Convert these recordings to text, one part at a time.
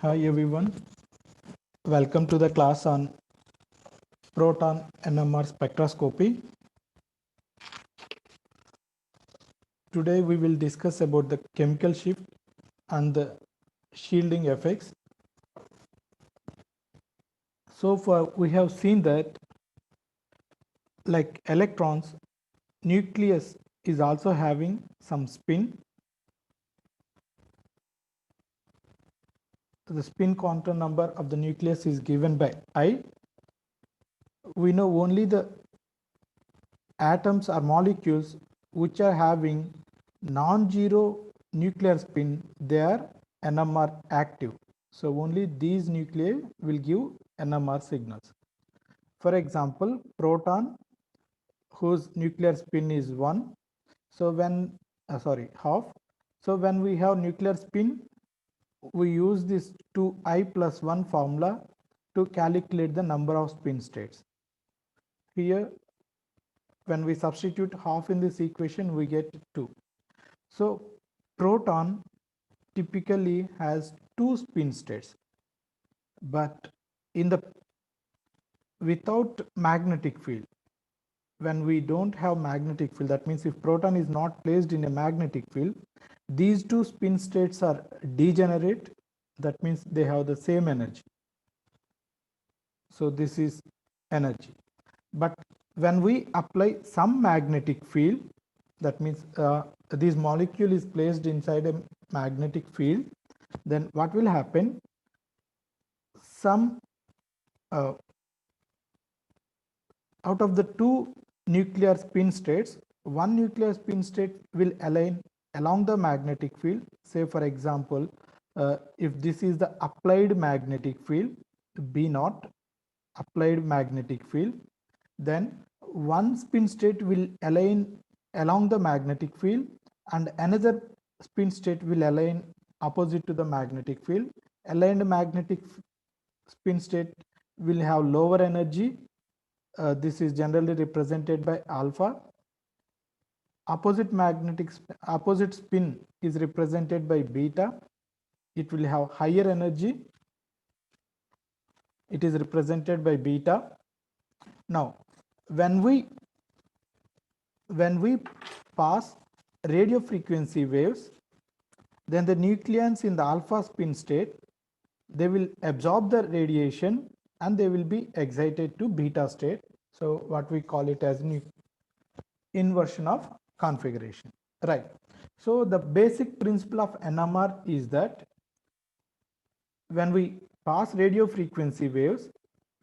Hi everyone, welcome to the class on proton NMR spectroscopy. Today we will discuss about the chemical shift and the shielding effects. So far we have seen that like electrons, nucleus is also having some spin. The spin quantum number of the nucleus is given by I. We know only the atoms or molecules which are having non-zero nuclear spin, they are NMR active. So only these nuclei will give NMR signals. For example, proton whose nuclear spin is 1. So when half. So when we have nuclear spin, we use this 2I plus 1 formula to calculate the number of spin states. Here when we substitute half in this equation, we get 2. So proton typically has 2 spin states, but in the without magnetic field, when we don't have magnetic field, that means if proton is not placed in a magnetic field, these 2 spin states are degenerate. That means they have the same energy. So this is energy. But when we apply some magnetic field, that means this molecule is placed inside a magnetic field, then what will happen? Some out of the 2 nuclear spin states, one nuclear spin state will align along the magnetic field. Say for example, if this is the applied magnetic field, B naught, applied magnetic field, then one spin state will align along the magnetic field and another spin state will align opposite to the magnetic field. Aligned magnetic spin state will have lower energy. This is generally represented by alpha. Opposite spin is represented by beta. It will have higher energy. It is represented by beta. Now, when we pass radio frequency waves, then the nucleons in the alpha spin state, they will absorb the radiation and they will be excited to beta state. So what we call it as inversion of configuration, right? So the basic principle of NMR is that when we pass radio frequency waves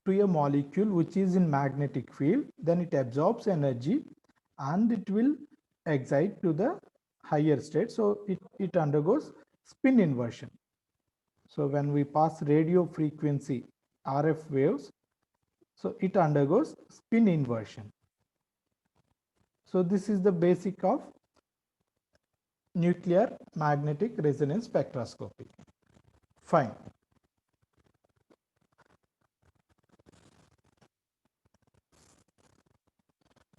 to a molecule which is in magnetic field, then it absorbs energy and it will excite to the higher state. So it undergoes spin inversion. So when we pass radio frequency RF waves, so it undergoes spin inversion. So this is the basic of nuclear magnetic resonance spectroscopy. Fine.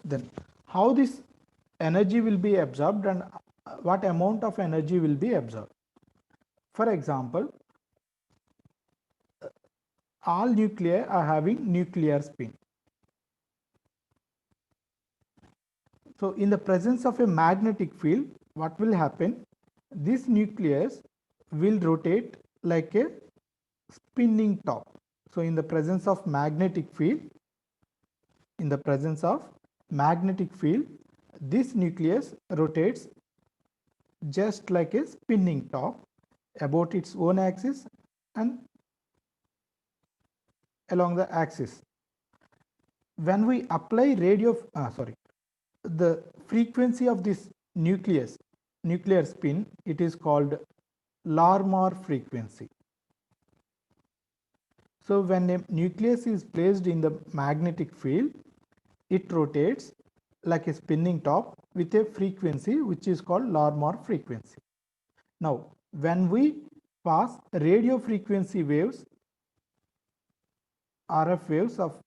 Then how this energy will be absorbed and what amount of energy will be absorbed? For example, all nuclei are having nuclear spin. So in the presence of a magnetic field, what will happen? This nucleus will rotate like a spinning top. So in the presence of magnetic field, this nucleus rotates just like a spinning top about its own axis and along the axis. When we apply the frequency of this nuclear spin, it is called Larmor frequency. So when a nucleus is placed in the magnetic field, it rotates like a spinning top with a frequency which is called Larmor frequency. Now, when we pass radio frequency waves, RF waves of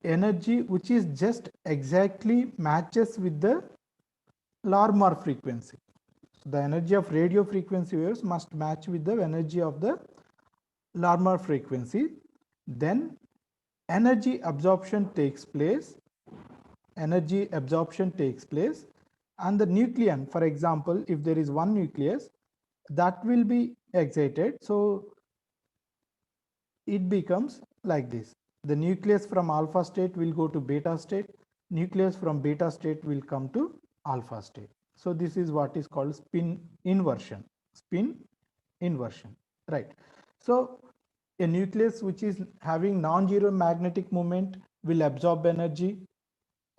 energy which is just exactly matches with the Larmor frequency. So the energy of radio frequency waves must match with the energy of the Larmor frequency, then energy absorption takes place, and the nucleon, for example, if there is one nucleus, that will be excited, so it becomes like this. The nucleus from alpha state will go to beta state, nucleus from beta state will come to alpha state. So this is what is called spin inversion, right? So a nucleus which is having non-zero magnetic moment will absorb energy,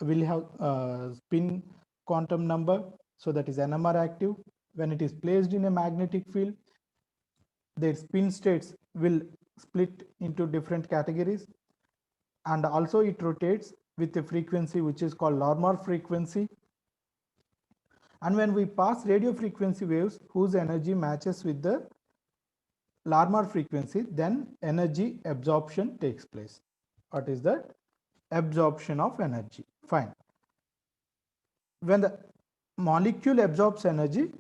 will have spin quantum number, so that is NMR active. When it is placed in a magnetic field, their spin states will split into different categories, and also it rotates with a frequency which is called Larmor frequency. And when we pass radio frequency waves whose energy matches with the Larmor frequency, then energy absorption takes place. What is that? Absorption of energy. Fine. When the molecule absorbs energy,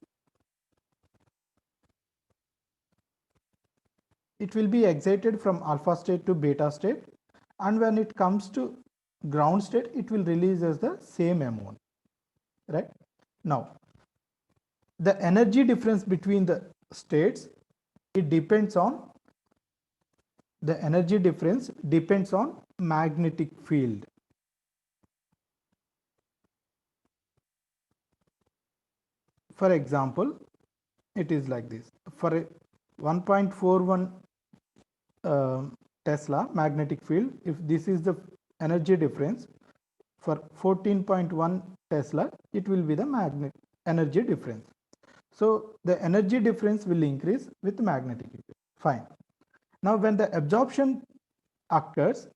it will be excited from alpha state to beta state, and when it comes to ground state, it will release as the same amount, right? Now, the energy difference between the states, it depends on magnetic field. For example, it is like this. For a 1.41 Tesla magnetic field, if this is the energy difference, for 14.1 Tesla, it will be the magnetic energy difference. So the energy difference will increase with magnetic field. Fine. Now when the absorption occurs,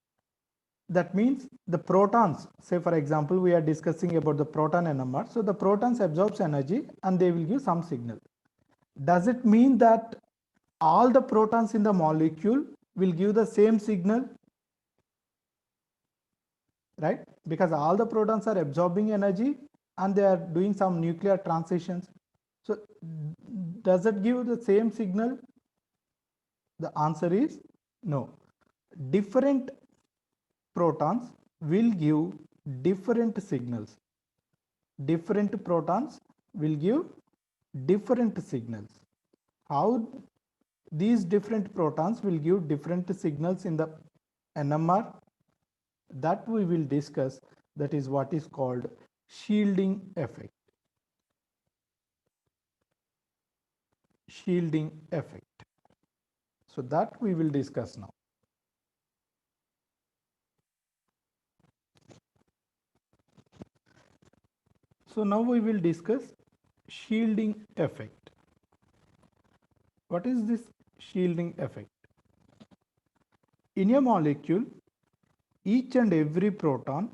that means the protons, say for example, we are discussing about the proton NMR. So the protons absorbs energy and they will give some signal. Does it mean that all the protons in the molecule will give the same signal? Right? Because all the protons are absorbing energy and they are doing some nuclear transitions. So does it give the same signal? The answer is no. Different protons will give different signals. Different protons will give different signals. How these different protons will give different signals in the NMR, that we will discuss. That is what is called shielding effect. Shielding effect. So that we will discuss now. So now we will discuss shielding effect. What is this shielding effect? In a molecule, each and every proton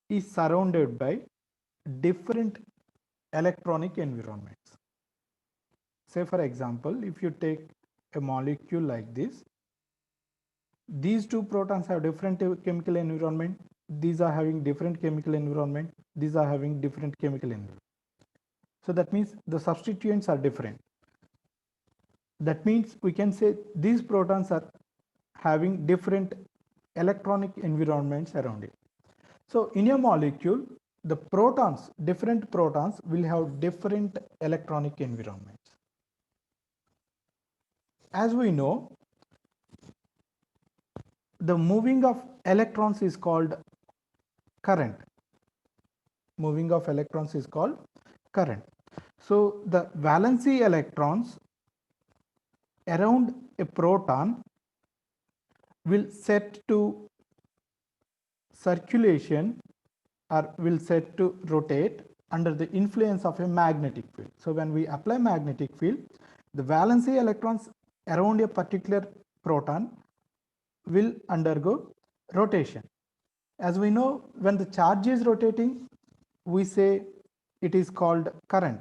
is surrounded by different electronic environments. Say for example, if you take a molecule like this, these two protons have different chemical environment, these are having different chemical environment, these are having different chemical environment. So that means the substituents are different. That means we can say these protons are having different electronic environments around it. So in a molecule, the protons, different protons will have different electronic environments. As we know, the moving of electrons is called current. Moving of electrons is called current. So the valency electrons around a proton will set to circulation or will set to rotate under the influence of a magnetic field. So when we apply magnetic field, the valency electrons around a particular proton will undergo rotation. As we know, when the charge is rotating, we say it is called current,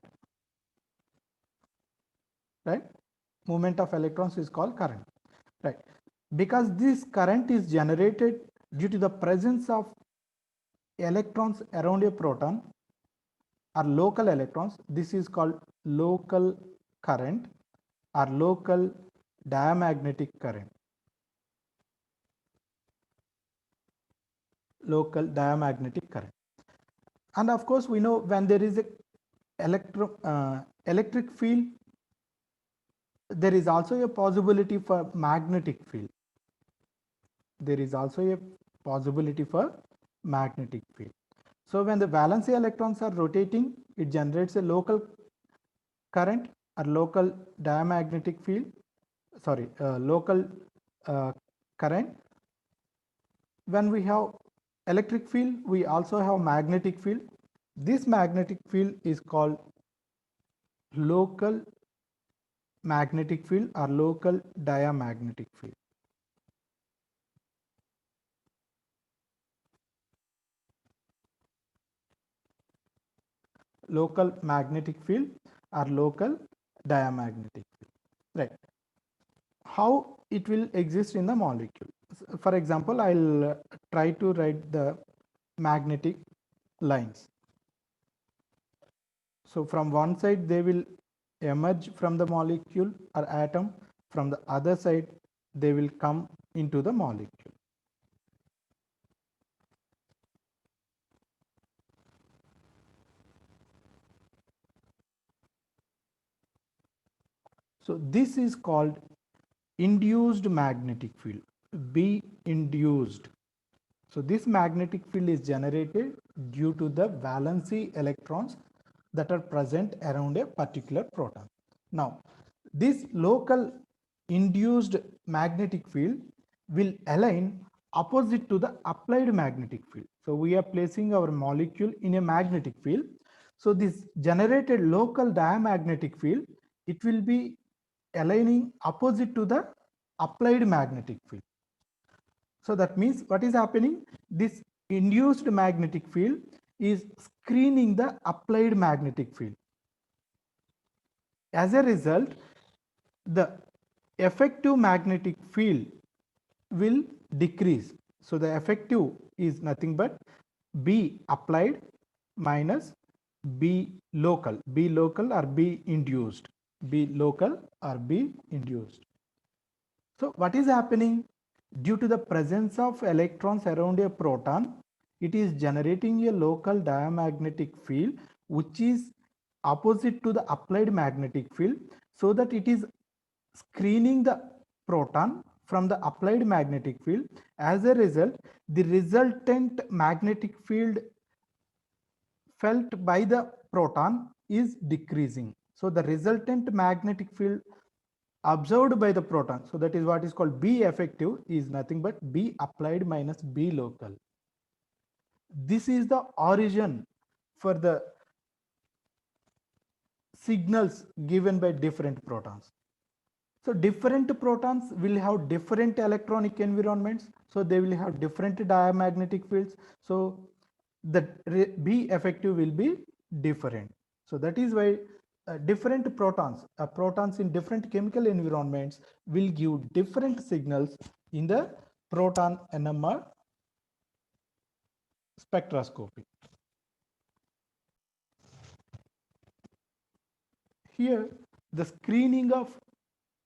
right? Movement of electrons is called current, right? Because this current is generated due to the presence of electrons around a proton or local electrons. This is called local current or local diamagnetic current. Local diamagnetic current. And of course, we know when there is a electric field, there is also a possibility for magnetic field. There is also a possibility for magnetic field. So when the valency electrons are rotating, it generates a local current or local diamagnetic field, local current. When we have electric field, we also have magnetic field. This magnetic field is called local magnetic field or local diamagnetic field. Local magnetic field or local diamagnetic field, right? How it will exist in the molecule. For example, I'll try to write the magnetic lines. So from one side they will emerge from the molecule or atom, from the other side they will come into the molecule. So this is called induced magnetic field, B induced. So this magnetic field is generated due to the valency electrons that are present around a particular proton. Now, this local induced magnetic field will align opposite to the applied magnetic field. So we are placing our molecule in a magnetic field. So this generated local diamagnetic field, it will be aligning opposite to the applied magnetic field. So that means what is happening? This induced magnetic field is screening the applied magnetic field. As a result, the effective magnetic field will decrease. So the effective is nothing but B applied minus B local or B induced. B local or B induced. So what is happening? Due to the presence of electrons around a proton, it is generating a local diamagnetic field which is opposite to the applied magnetic field, so that it is screening the proton from the applied magnetic field. As a result, the resultant magnetic field felt by the proton is decreasing. So the resultant magnetic field observed by the proton, so that is what is called B effective, is nothing but B applied minus B local. This is the origin for the signals given by different protons. So different protons will have different electronic environments, so they will have different diamagnetic fields, so the B effective will be different. So that is why different protons in different chemical environments will give different signals in the proton NMR spectroscopy. Here, the screening of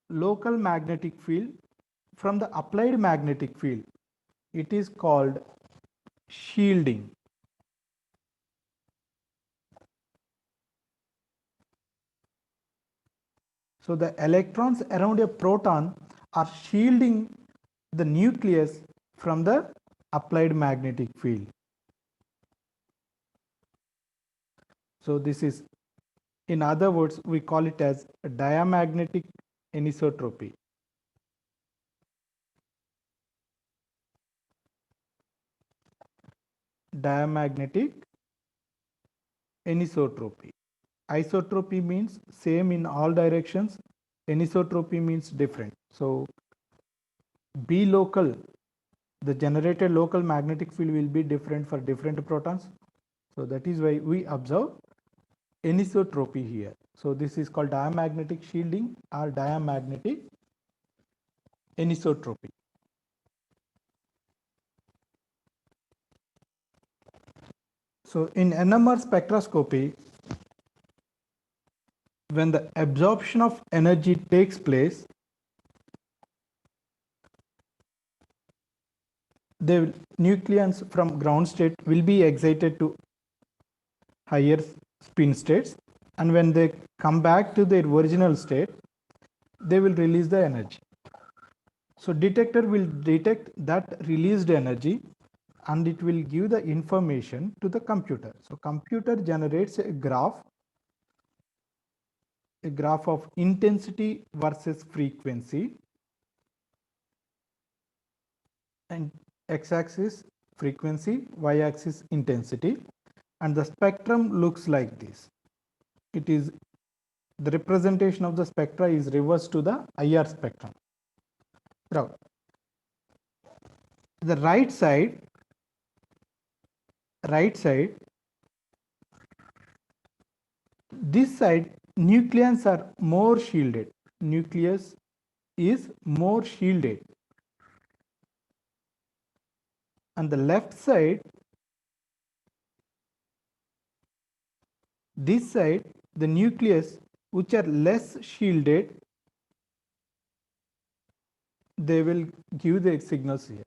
local magnetic field from the applied magnetic field, it is called shielding. So the electrons around a proton are shielding the nucleus from the applied magnetic field. So this is, in other words, we call it as diamagnetic anisotropy. Diamagnetic anisotropy. Isotropy means same in all directions. Anisotropy means different. So B local, the generated local magnetic field will be different for different protons. So that is why we observe anisotropy here. So this is called diamagnetic shielding or diamagnetic anisotropy. So in NMR spectroscopy, when the absorption of energy takes place, the nucleons from ground state will be excited to higher spin states, and when they come back to their original state, they will release the energy. So detector will detect that released energy and it will give the information to the computer. So computer generates a graph of intensity versus frequency, and x-axis frequency, y-axis intensity, and the spectrum looks like this. It is the representation of the spectra is reversed to the IR spectrum. Now, the right side, this side nucleons are more shielded. Nucleus is more shielded. And the left side, this side, the nucleus which are less shielded, they will give their signals here.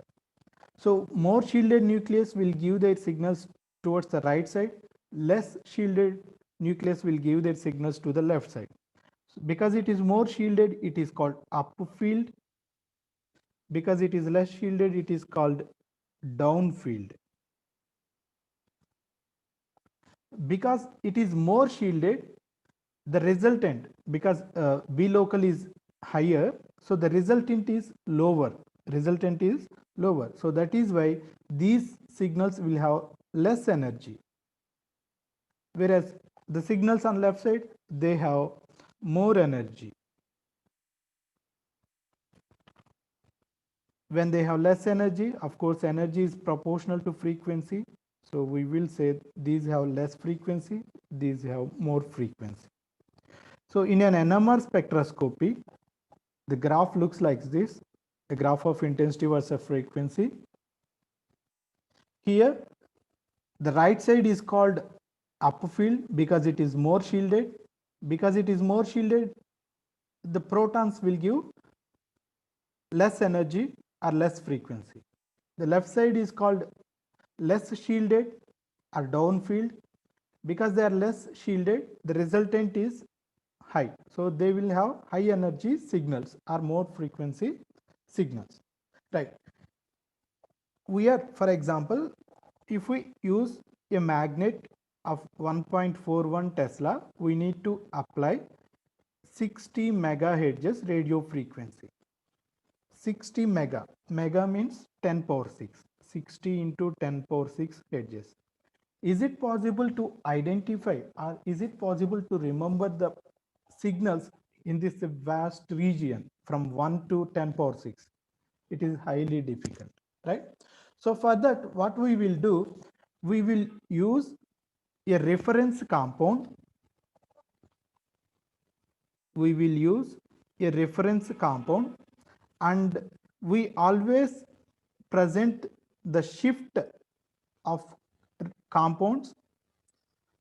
So more shielded nucleus will give their signals towards the right side, less shielded nucleus will give their signals to the left side. So because it is more shielded, it is called up field. Because it is less shielded, it is called down field. Because it is more shielded, the resultant, because B local is higher, so the resultant is lower. So that is why these signals will have less energy, whereas the signals on left side, they have more energy. When they have less energy, of course energy is proportional to frequency, so we will say these have less frequency, these have more frequency. So in an NMR spectroscopy, the graph looks like this, a graph of intensity versus frequency. Here, the right side is called up field because it is more shielded. Because it is more shielded, the protons will give less energy or less frequency. The left side is called less shielded or down field. Because they are less shielded, the resultant is high. So they will have high energy signals or more frequency signals. Right. We are, for example, if we use a magnet of 1.41 Tesla, we need to apply 60 megahertz radio frequency. 60 mega means 10 power 6, 60 into 10 power 6 hertz. Is it possible to identify or is it possible to remember the signals in this vast region from 1 to 10 power 6? It is highly difficult, right? So for that, what we will do, we will use a reference compound. We will use a reference compound, and we always present the shift of compounds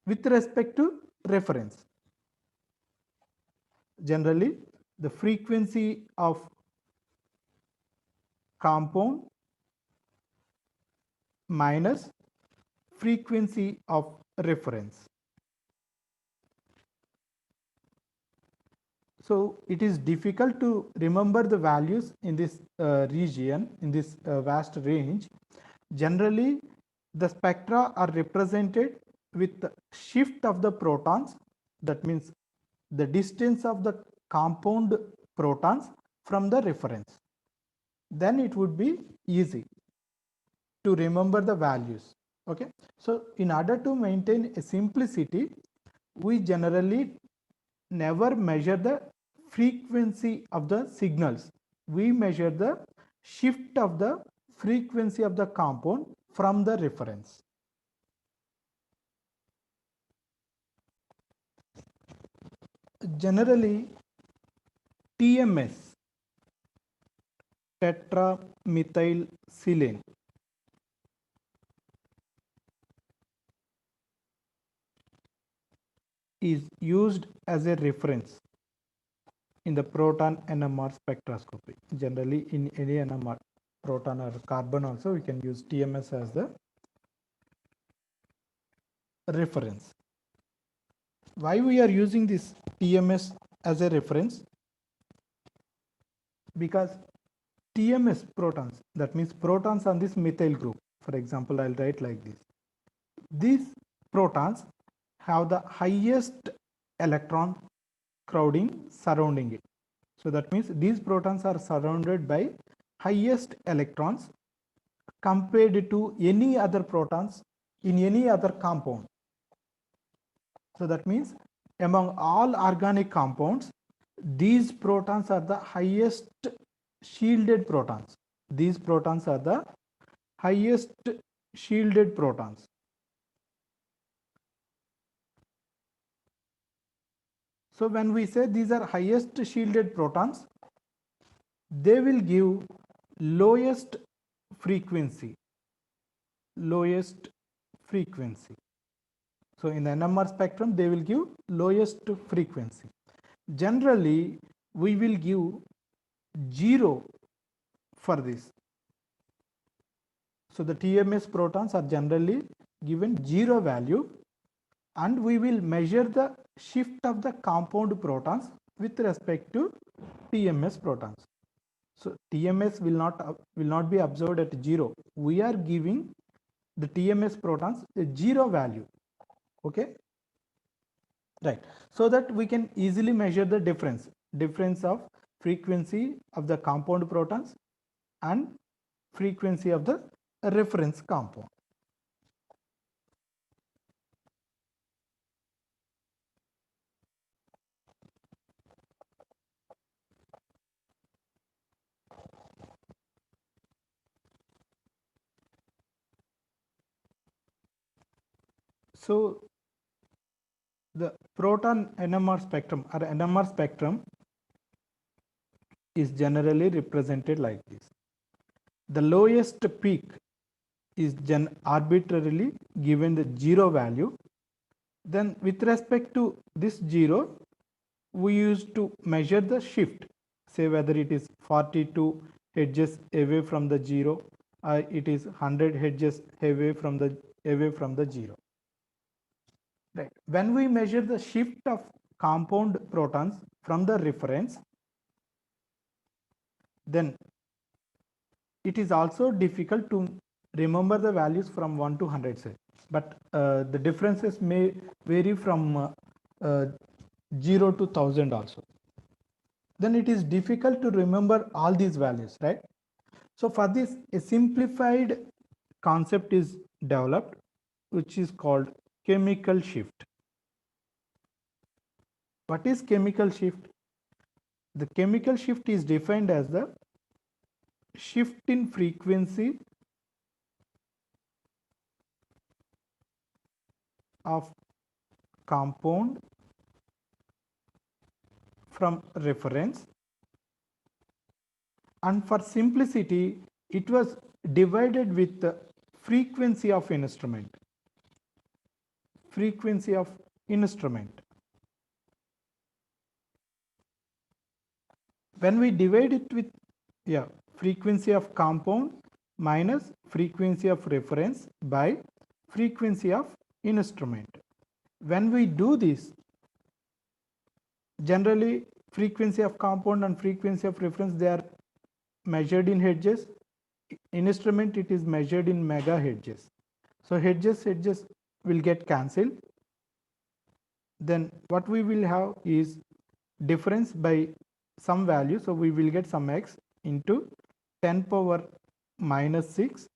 with respect to reference. Generally, the frequency of compound minus frequency of reference. So it is difficult to remember the values in this region, in this vast range. Generally, the spectra are represented with the shift of the protons. That means the distance of the compound protons from the reference. Then it would be easy to remember the values. Okay. So in order to maintain a simplicity, we generally never measure the frequency of the signals. We measure the shift of the frequency of the compound from the reference. Generally, TMS, tetramethylsilane, is used as a reference in the proton NMR spectroscopy, generally in any NMR. proton or carbon also, we can use TMS as the reference. Why we are using this TMS as a reference? Because TMS protons, that means protons on this methyl group. For example, I'll write like this. These protons have the highest electron crowding surrounding it. So that means these protons are surrounded by highest electrons compared to any other protons in any other compound. So that means among all organic compounds, these protons are the highest shielded protons. These protons are the highest shielded protons. So when we say these are highest shielded protons, they will give lowest frequency. Lowest frequency. So in the NMR spectrum, they will give lowest frequency. Generally, we will give 0 for this. So the TMS protons are generally given 0 value, and we will measure the shift of the compound protons with respect to TMS protons. So TMS will not be observed at 0. We are giving the TMS protons a 0 value. Okay, right, so that we can easily measure the difference of frequency of the compound protons and frequency of the reference compound. So the proton NMR spectrum or NMR spectrum is generally represented like this. The lowest peak is arbitrarily given the 0 value. Then with respect to this 0, we used to measure the shift, say whether it is 42 hedges away from the 0 or it is 100 hedges away from the 0. Right. When we measure the shift of compound protons from the reference, then it is also difficult to remember the values from 1 to 100, say, but the differences may vary from 0 to 1000 also. Then it is difficult to remember all these values, right? So for this, a simplified concept is developed, which is called chemical shift. What is chemical shift? The chemical shift is defined as the shift in frequency of compound from reference, and for simplicity it was divided with the frequency of instrument. Frequency of instrument. When we divide it with frequency of compound minus frequency of reference by frequency of instrument. When we do this, generally frequency of compound and frequency of reference, they are measured in hertz. In instrument it is measured in megahertz. So hertz will get cancelled. Then what we will have is difference by some value. So we will get some x into 10 power minus 6.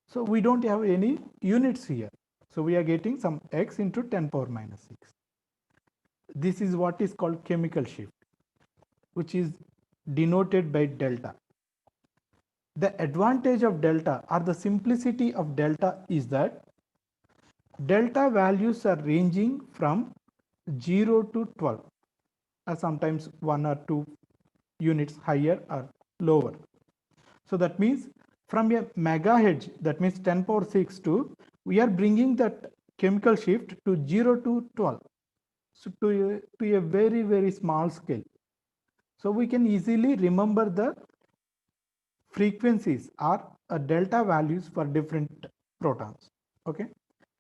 So we don't have any units here. So we are getting some x into 10 power minus 6. This is what is called chemical shift, which is denoted by delta. The advantage of delta or the simplicity of delta is that delta values are ranging from 0 to 12, or sometimes 1 or 2 units higher or lower. So that means from a megahertz, that means 10 power 6 to, we are bringing that chemical shift to 0 to 12. So to a very, very small scale. So we can easily remember the frequencies are delta values for different protons. Okay,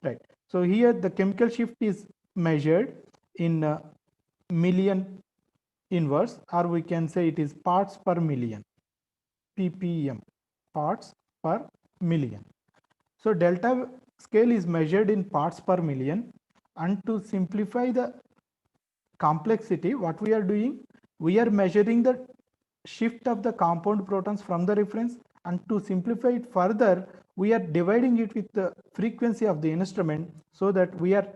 right. So here the chemical shift is measured in million inverse, or we can say it is parts per million, ppm, parts per million. So delta scale is measured in parts per million, and to simplify the complexity, what we are doing, we are measuring the shift of the compound protons from the reference, and to simplify it further, we are dividing it with the frequency of the instrument, so that we are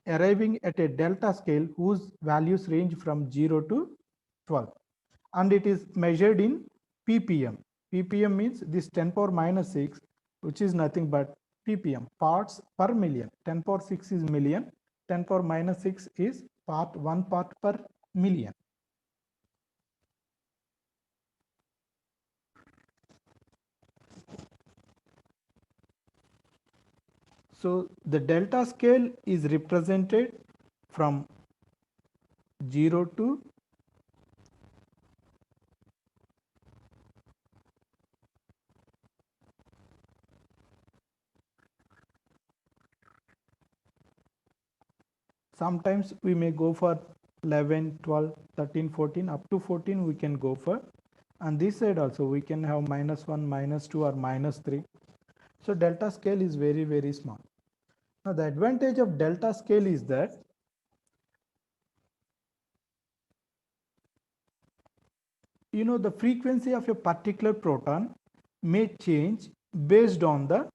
arriving at a delta scale whose values range from 0 to 12, and it is measured in ppm. ppm means this 10 power minus 6, which is nothing but ppm, parts per million. 10 power 6 is million, 10 power minus 6 is part 1 part per million. So the delta scale is represented from 0 to sometimes we may go for 11, 12, 13, 14, up to 14 we can go for, and this side also we can have -1, -2 or -3. So delta scale is very, very small. Now the advantage of delta scale is that the frequency of a particular proton may change based on the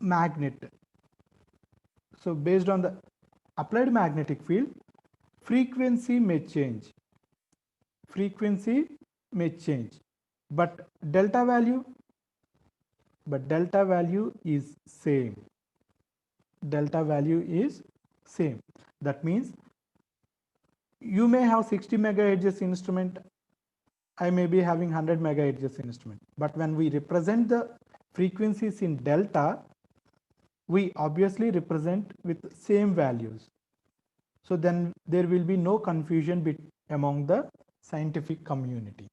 magnet. So based on the applied magnetic field, frequency may change. Frequency may change, but delta value is same. Delta value is same. That means you may have 60 megahertz instrument, I may be having 100 megahertz instrument, but when we represent the frequencies in delta, we obviously represent with same values. So then there will be no confusion among the scientific community.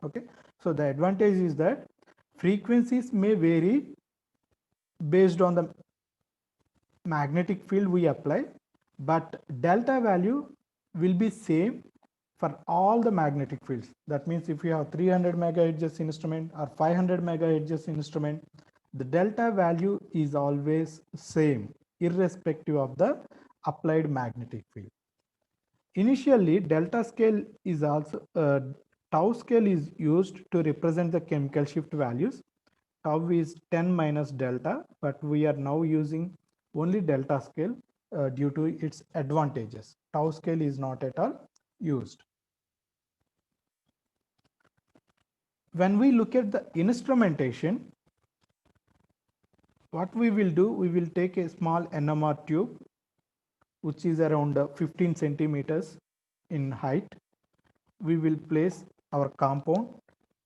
Okay, so the advantage is that frequencies may vary based on the magnetic field we apply, but delta value will be same for all the magnetic fields. That means if you have 300 megahertz instrument or 500 megahertz instrument, the delta value is always same irrespective of the applied magnetic field. Initially, delta scale is also tau scale is used to represent the chemical shift values. Tau is 10 minus delta, but we are now using only delta scale due to its advantages. Tau scale is not at all used. When we look at the instrumentation, what we will do, we will take a small NMR tube, which is around 15 centimeters in height. We will place our compound,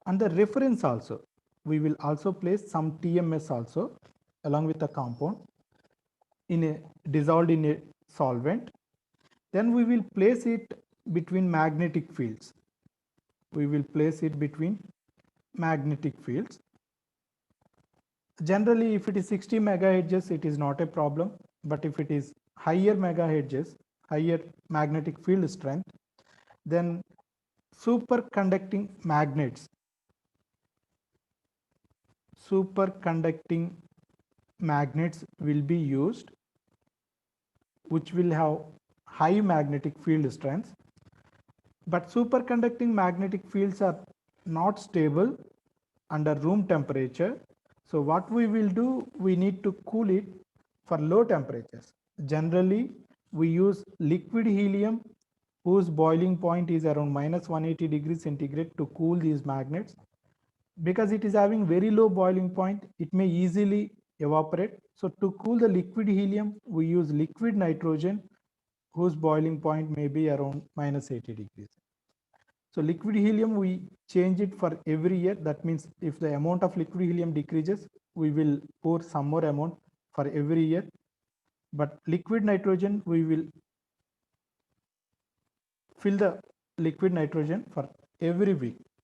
and the reference also. We will also place some TMS also along with the compound dissolved in a solvent. Then we will place it between magnetic fields. We will place it between magnetic fields. Generally, if it is 60 megahertz, it is not a problem. But if it is higher megahertz, higher magnetic field strength, then superconducting magnets will be used, which will have high magnetic field strength. But superconducting magnetic fields are not stable under room temperature. So what we will do, we need to cool it for low temperatures. Generally, we use liquid helium whose boiling point is around -180 degrees centigrade to cool these magnets. Because it is having very low boiling point, it may easily evaporate. So to cool the liquid helium, we use liquid nitrogen whose boiling point may be around -80 degrees. So liquid helium, we change it for every year. That means if the amount of liquid helium decreases, we will pour some more amount for every year. But liquid nitrogen, we will fill the liquid nitrogen for every week.